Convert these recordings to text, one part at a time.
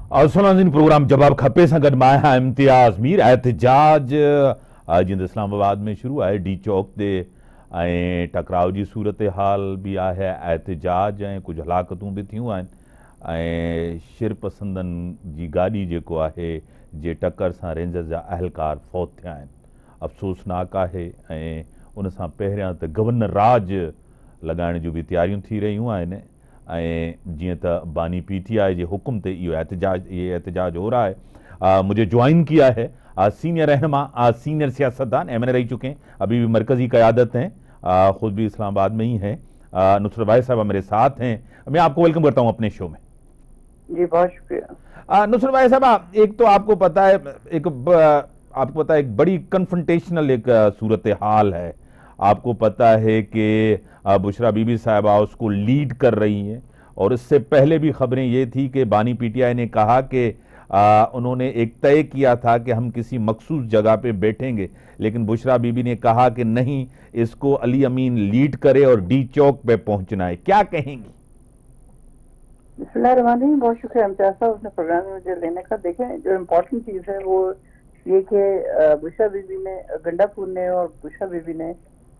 असलामुअलैकुम programme जवाब खपे सां गॾु मां आहियां इम्तियाज़ मीर। एहतजाज जिंद इस्लामाबाद में शुरू आहे डी चौक ते ऐं टकराव जी सूरत हाल भी आहे। एहतजाज ऐं कुझु हलाकतूं भी थियूं आहिनि ऐं शिरपसंदनि जी गाॾी जेको आहे जे टकर सां रेंजर्स जा अहलकार फौत थिया आहिनि। अफ़सोसनाक आहे ऐं उन सां पहिरियां त गवर्नर राज लॻाइण जूं भी तयारियूं थी रहियूं आहिनि ऐं जीअं त बानी PTI जे हुक्म ते इहो एहतजाज हो रहा है। मुझे ज्वाइन किया है सीनियर रहनुमा सीनियर सियासतदान MNA रह चुके हैं, अभी भी मरकज़ी क़यादत हैं, ख़ुद भी इस्लामाबाद में ही हैं। नुसरत भाई साहब मेरे साथ हैं, मैं आपको वेलकम करता हूं अपने शो में। जी बहुत शुक्रिया। नुसरत भाई साहब, एक तो आपको पता है एक बड़ी कन्फ्रंटेशनल एक सूरत हाल है। आपको पता है कि बुशरा बीबी साहिबा उसको लीड कर रही हैं और इससे पहले भी खबरें ये थी कि बानी PTI ने कहा कि उन्होंने एक तय किया था कि हम किसी मखसूस जगह पे बैठेंगे, लेकिन बुशरा बीबी ने कहा कि नहीं, इसको अली अमीन लीड करे और डी चौक पे पहुंचना है। क्या कहेंगी? बिस्मिल्लाहिर्रहमानिर्रहीम। बहुत शुक्रिया इम्तियाज साहब अपने प्रोग्राम में मुझे लेने का। देखें, जो इम्पोर्टेंट चीज़ है वो ये कि बुशरा बीबी ने, गंडापुर ने और बुशरा बीबी ने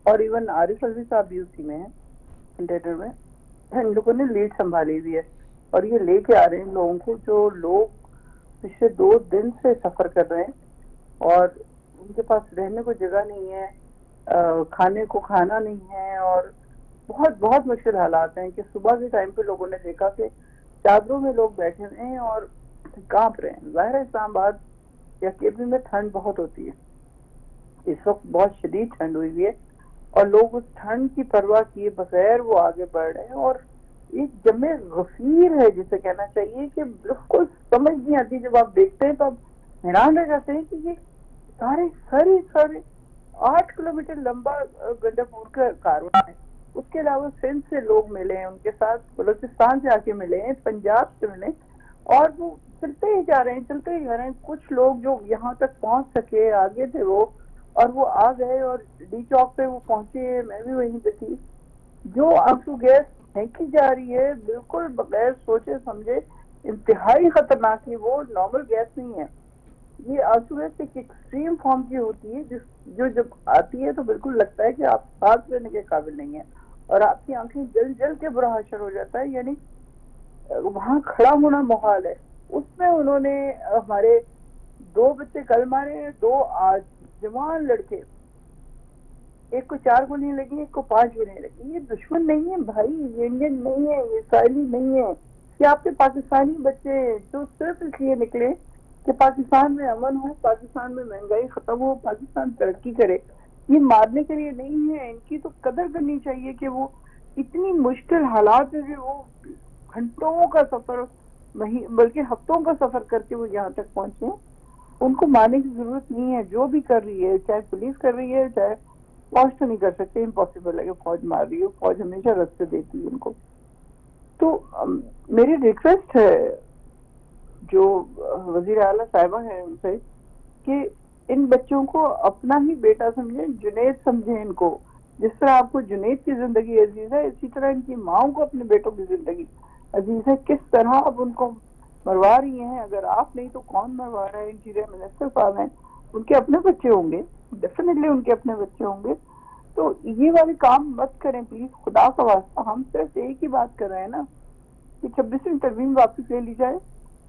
और इवन आरिफ अलवी साहब भी उसी में है कंटेनर में, इन लोगों ने लीड संभाली हुई है और ये लेके आ रहे हैं लोगों को, जो लोग पिछले 2 दिन से सफर कर रहे हैं और उनके पास रहने को जगह नहीं है, खाने को खाना नहीं है और बहुत बहुत मुश्किल हालात हैं कि सुबह के टाइम पे लोगों ने देखा कि चादरों में लोग बैठे हुए हैं और कांप रहे हैं। ज़ाहिर है इस्लामाबाद या KP में ठंड बहुत होती है, इस वक्त बहुत शदीद ठंड हुई है और लोग उस ठंड की परवाह किए बगैर वो आगे बढ़ रहे हैं और एक जमे गफीर है जिसे कहना चाहिए कि बिल्कुल समझ नहीं आती। जब आप देखते हैं तो आप हैरान रह जाते हैं कि ये सारे 8 किलोमीटर लंबा गंडापुर का कारवां है। उसके अलावा सिंध से लोग मिले हैं, उनके साथ बलूचिस्तान से आके मिले हैं, पंजाब से मिले और वो चलते ही जा रहे हैं। कुछ लोग जो यहाँ तक पहुंच सके, आगे थे वो आ गए और डी चौक पे वो पहुंचे, मैं भी वहीं पे थी। जो आंसू गैस फेंकी जा रही है बिल्कुल बगैर सोचे समझे, इंतहाई खतरनाक है। वो नॉर्मल गैस नहीं है, ये आंसू गैस एक एक्सट्रीम फॉर्म की होती है जो जब आती है तो बिल्कुल लगता है कि आप सांस लेने के काबिल नहीं है और आपकी आंखें जल के बुरा हाशर हो जाता है, यानी वहां खड़ा होना मुहाल है। उसमें उन्होंने हमारे 2 बच्चे कल मारे, 2 आज जवान लड़के, एक को 4 गोलियां लगी, एक को 5 गोलियां लगी। ये दुश्मन नहीं है भाई, ये इंडियन नहीं है, ये इसराइली नहीं है, ये आपके पाकिस्तानी बच्चे जो सिर्फ इसलिए निकले कि पाकिस्तान में अमन हो, पाकिस्तान में महंगाई खत्म हो, पाकिस्तान तरक्की करे। ये मारने के लिए नहीं है। इनकी तो कदर करनी चाहिए कि वो इतनी मुश्किल हालात है कि वो घंटों का सफर, बल्कि हफ्तों का सफर करके वो यहाँ तक पहुंचे। उनको मारने की जरूरत नहीं है। जो भी कर रही है, चाहे पुलिस कर रही है, चाहे फौज तो नहीं कर सकते, इम्पॉसिबल है कि फौज मार रही हो। फौज हमेशा रास्ते देती है उनको। तो मेरी रिक्वेस्ट है जो वजीर आला साहिबा है उनसे कि इन बच्चों को अपना ही बेटा समझें, जुनैद समझें इनको। जिस तरह आपको जुनैद की जिंदगी अजीज है, इसी तरह इनकी माओ को अपने बेटों की जिंदगी अजीज है। किस तरह अब उनको मरवा रही हैं, अगर आप नहीं तो कौन मरवा रहा है? इंटीरियर मिनिस्टर साहब हैं, उनके अपने बच्चे होंगे, डेफिनेटली उनके अपने बच्चे होंगे। तो ये वाले काम मत करें प्लीज, खुदा का वास्ता। हम सिर्फ एक ही बात कर रहे हैं ना कि 26वीं तरमीम वापस ले ली जाए,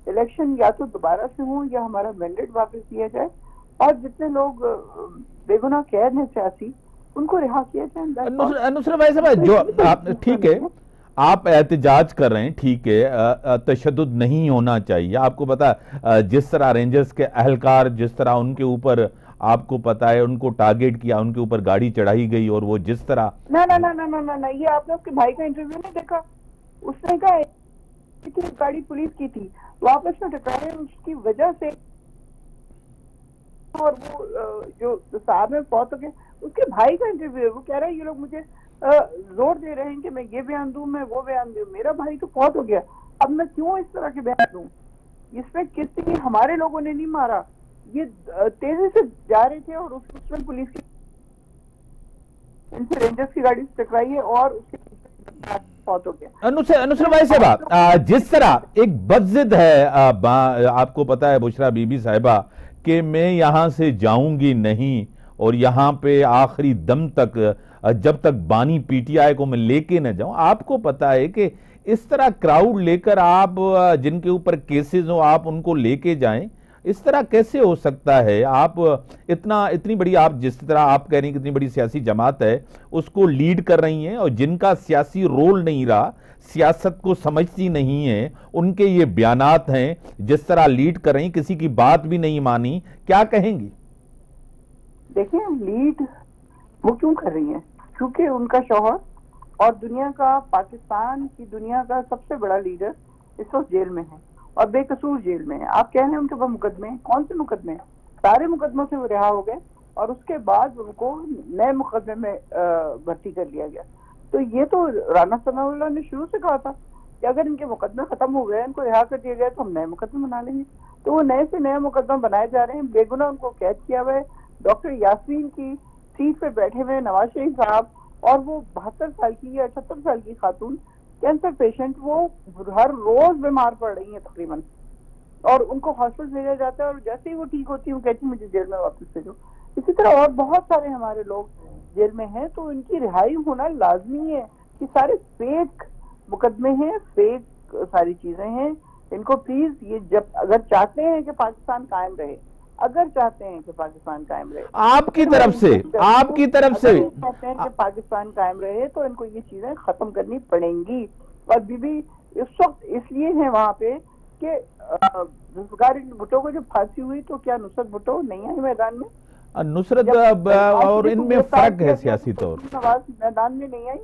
इलेक्शन या तो दोबारा से हो या हमारा मैंडेट वापस दिया जाए और जितने लोग बेगुनाह कैद हैं सियासी, उनको रिहा किया जाए। नुसरत भाई साहब, जो आप ठीक है, आप एहतजाज कर रहे हैं, ठीक है, तशद्दुद नहीं होना चाहिए। आपको पता जिस तरह रेंजर्स के अहलकार, जिस तरह उनके ऊपर आपको पता है उनको टारगेट किया, उनके ऊपर गाड़ी चढ़ाई गई और वो जिस तरह ना, ये आपने उसके भाई का इंटरव्यू नहीं देखा? उसने कहा गाड़ी पुलिस की थी, वापस में टकराए उसकी वजह से, और वो जो साहब में फौत हो गए, उसके भाई का इंटरव्यू है। वो कह रहा है ये लोग मुझे जोर दे रहे हैं कि मैं ये बयान दूं, मैं वो बयान दूं। मेरा भाई तो फौत हो गया, अब मैं क्यों इस तरह के बयान दूं? इसमें किसी हमारे लोगों ने नहीं मारा, ये तेजी से जा रहे थे और उसमें पुलिस की, इनसे रेंजर्स की गाड़ी से टकराई है और उसके فوت ہو گیا. نصرت بھائی صاحبہ، جس طرح ایک بدضد ہے، آپ کو پتا ہے بشرا بی بی صاحبہ کہ میں یہاں سے جاؤں گی نہیں، اور یہاں پہ آخری دم تک جب تک بانی پی ٹی آئی کو میں لے کے نہ جاؤں. آپ کو پتا ہے کہ اس طرح کراؤڈ لے کر آپ جن کے اوپر کیسز ہوں آپ ان کو لے کے جائیں، اس طرح کیسے ہو سکتا ہے؟ آپ اتنی بڑی، آپ جس طرح آپ کہہ رہی ہیں کہ اتنی بڑی سیاسی جماعت ہے اس کو لیڈ کر رہی ہیں، اور جن کا سیاسی رول نہیں رہا، سیاست کو سمجھتی نہیں ہیں، ان کے یہ بیانات ہیں، جس طرح لیڈ کر رہی ہیں، کسی کی بات بھی نہیں مانی، کیا کہیں گی؟ دیکھیں لیڈ وہ کیوں کر رہی ہیں؟ کیونکہ ان کا شوہر اور دنیا کا، پاکستان کی دنیا کا سب سے بڑا لیڈر اس وقت جیل میں ہے، اور بے قصور جیل میں ہے. آپ کہہ رہے ہیں ان کے پاس مقدمے ہیں، کون سے مقدمے ہیں؟ سارے مقدموں سے وہ رہا ہو گئے، اور اس کے بعد ان کو نئے مقدمے میں بھرتی کر لیا گیا. تو یہ تو رانا ثناء اللہ نے شروع سے کہا تھا کہ اگر ان کے مقدمے ختم ہو گئے، ان کو رہا کر دیا گیا، تو ہم نئے مقدمے بنا لیں گے. تو وہ نئے سے نئے مقدمے بنائے جا رہے ہیں. بے گناہ ان کو قید کیا ہوا ہے. ڈاکٹر یاسمین کی سیٹ پہ بیٹھے ہوئے نواز شریف صاحب، اور وہ 72 سال کی یا 78 سال کی خاتون کینسر پیشنٹ، وہ ہر روز بیمار پڑ رہی ہیں تقریباً، اور ان کو ہاسپٹل بھیجا جاتا ہے، اور جیسے ہی وہ ٹھیک ہوتی ہے وہ کہتی ہیں مجھے جیل میں واپس بھیجو. اسی طرح اور بہت سارے ہمارے لوگ جیل میں ہیں. تو ان کی رہائی ہونا لازمی ہے. یہ سارے فیک مقدمے ہیں، فیک ساری چیزیں ہیں. ان کو پلیز، یہ جب اگر چاہتے ہیں کہ پاکستان قائم رہے، اگر چاہتے ہیں کہ پاکستان قائم رہے، آپ کی طرف سے چاہتے ہیں کہ پاکستان قائم رہے، تو ان کو یہ چیزیں ختم کرنی پڑیں گی. اور بی بی اس وقت اس لیے ہیں وہاں پہ کہ ذوالفقار بھٹو کو جب پھانسی ہوئی تو کیا نصرت بھٹو نہیں آئی میدان میں؟ نصرت اور ان میں فرق ہے سیاسی طور. نواز میدان میں نہیں آئی.